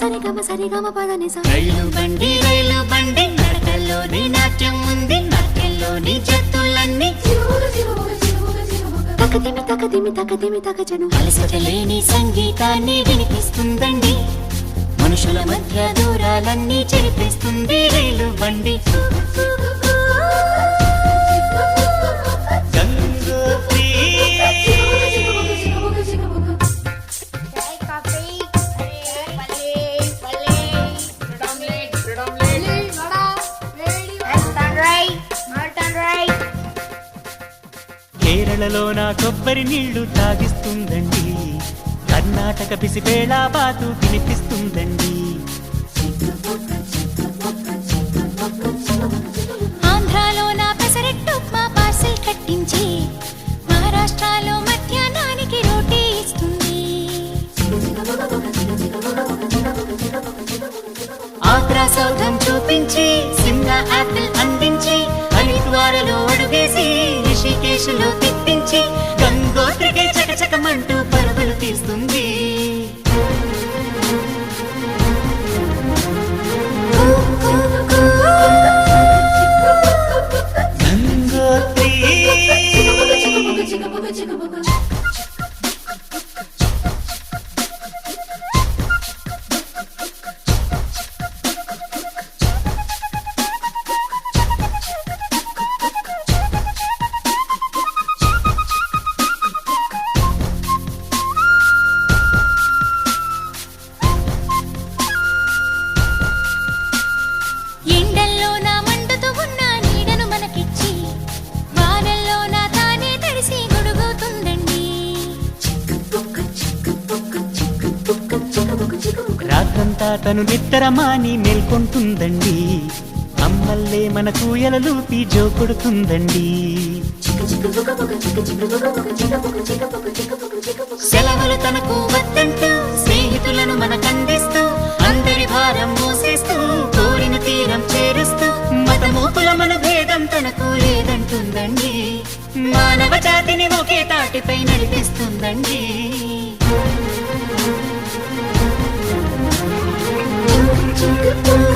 సరి గమ పదని సా రైలు బండి నడకల్లోని నాట్యం ఉంది నాట్యంలోని జత్తులన్నీ తకదిమి తకజను అలసటలేని సంగీతాన్ని వినిపిస్తుందండి మనుషుల మధ్య దూరాలన్నీ చెరిపిస్తుంది రైలు బండి కేరళలో నా కొబ్బరి నీళ్లు తాగిస్తుందండి కర్ణాటక పిసిపేళ బాతు వినిపిస్తుందండి ఆంధ్రాలో నా పెసరెట్టు ఉప్మా పార్సెల్ కట్టించి మహారాష్ట్రలో మధ్యాహ్నానికి రోటీ ఇస్తుంది ఆగ్రా సౌధం చూపించి సిమ్లా యాపిల్ అందించి హరిద్వారలో అడుగేసి ఋషికేశ్లో తిప్పించి గంగోత్రికే చకచకమంటూ పరుగులు తీస్తుంది గంగోత్రి రాత్రంతా తను నిద్రమాని మేల్కొంటుందండి అమ్మల్లే మన కూయలలూపి జో కొడుతుందండి సెలవులు తనకు వద్దంటూ స్నేహితులను మనకందిస్తూ అందరి భారం మోసేస్తూ కోరిన తీరం చేరుస్తూ మతమూపుల మన భేదం తనకు లేదంటుందండి మానవ జాతిని ఒకే తాటిపై నడిపిస్తుందండి Chicka